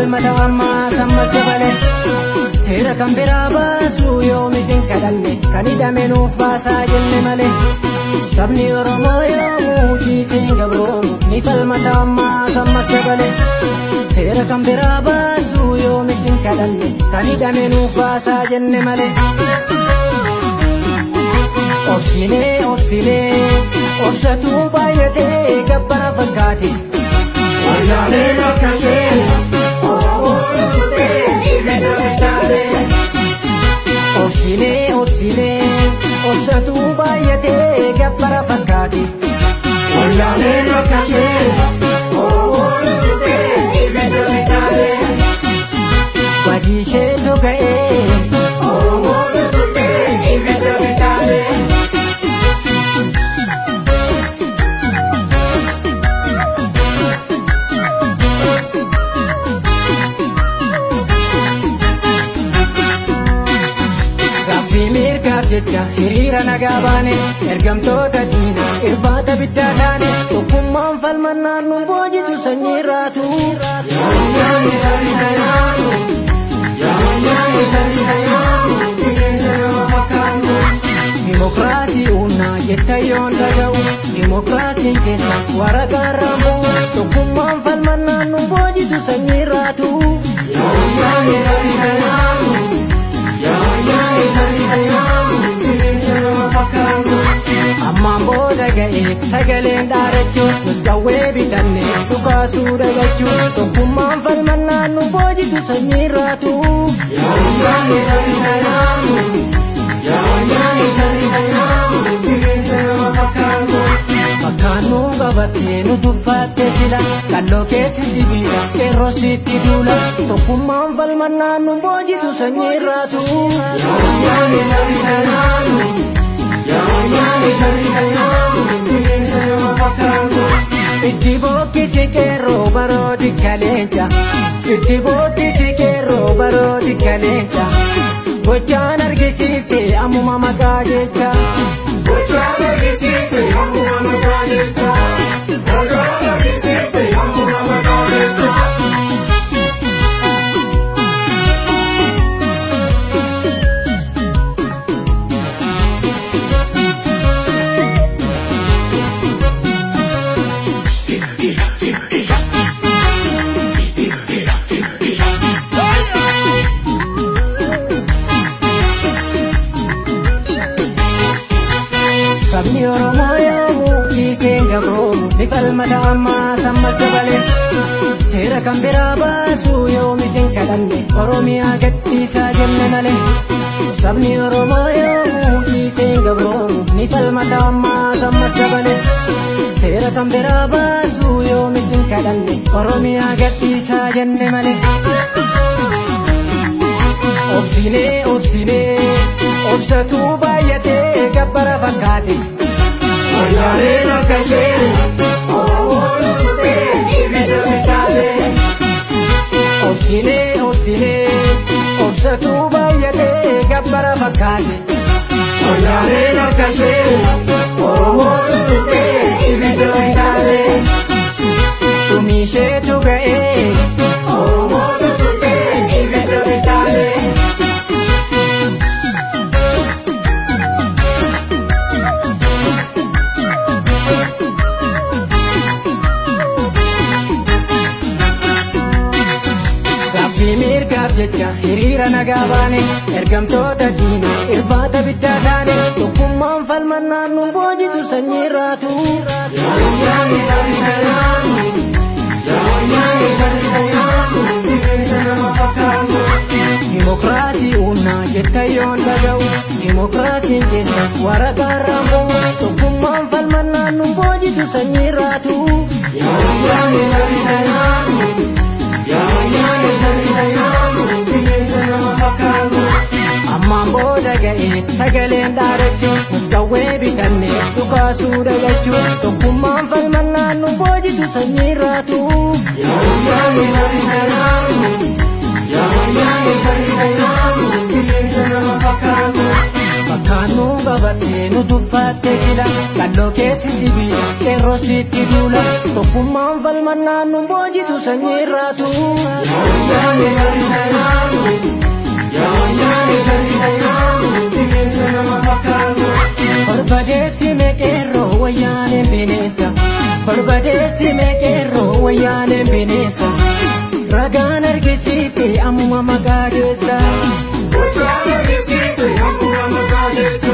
falmata ammaa sammas dabale seera kan biraa baasuu yoomis hin kadhanne kan hidhame nuuf baasaa jenne malee sabni Oromoo yoomuu ciiseen gabroomu ni falmata ammaa sammas dabale seera kan biraa baasuu yoomis hin kadhanne kan hidhame nuuf baasaa jenne malee obsinee obsatuu baay'atee gabbara fakkaate wayyaaneen akkasee Oromoo dhufee ibidda bitaale obsinee obsatuu baay'atee gabbara fakkaate wayyaaneen akkasee Oromoo dhufee ibidda bitaale badiisheetu ga'ee Oromoo dhufee ibidda bitaale jecha hiriira nagaa baane ergamtoota diinaa irbaata biddaa taane tokkummaan falmannaan nu boojitu sanyii raatu dimokiraasii humnaa jetta yoon dhaga'u dimokiraasiin keessa waraqaa raambu'u tokkummaan falmannaan nu boojitu sanyii raatu ammaan booda ga'ee sagaleen dhaarachuu nus qawwee bitanne dhukaasuu dhagachuu tokkummaan falmannaan nu boojitu sanyii raatu fakkaannuu qabattee nu tuffaatte sila qalloo keessi sibiila qeerroo sitti duula tokkummaan falmannaan nu boojitu sanyii raatu itti bookkisi qeerroo barooti kaleenca itti bookkisi qeerroo barooti kaleenca gochaan argisiifte ammuma maqaa jecha gochaan argisiifte ammuma maqaa jecha gochaan argisiifte ammuma maqaa jecha sabni Oromoo yoomuu ciiseen gabroomu ni falmata ammaa sammas dabale seera kan biraa baasuu yoomis hin kadhanne Oromiyaa gadhiisaa jenne malee sabni Oromoo yoomuu ciiseen gabroomu ni falmata ammaa sammas dabale seera kan biraa baasuu yoomis hin kadhanne Oromiyaa gadhiisaa jenne malee obsinee obsatuu baay'atee gabbara fakkaate wayyaaneen akkasee Oromoo dhufee ibidda bitaale obsinee obsatuu baay'atee gabbara fakkaate wayyaaneen akkasee Oromoo dhufee ibidda bitaale dhumiisheetu ga'ee Oromoo dhufee ibidda bitaale jecha hiriira nagaa baane ergamtoota diinaa irbaata biddaa taane tokkummaan falmannaan nu boojitu sanyii raatu dimokiraasii humnaa jetta yoon dhaga'u dimokiraasiin keessa waraqaa raambu'u tokkummaan falmannaan nu boojitu sanyii raatu ammaan booda ga'ee sagaleen dhaarachuu nus qawwee bitanne dhukaasuu dhagachuu tokkummaan falmannaan nu boojitu sanyii raatu fakkaannuu qabatte nu tuffatte sila kalloo keessi sibiila qeerroo sitti duula tokkummaan falmannaan nu boojitu sanyii irraatu wayyaanee barisa nyaatu yaa wayyaanee barisa nyaatu bineensa nama fakkaatu barbadeessime qeerroo wayyaaneen bineensa barbadeessime qeerroo wayyaaneen bineensa ragaan argisiifte ammuma maqaa keessa gochaan argisiifte ammuma maqaa keessa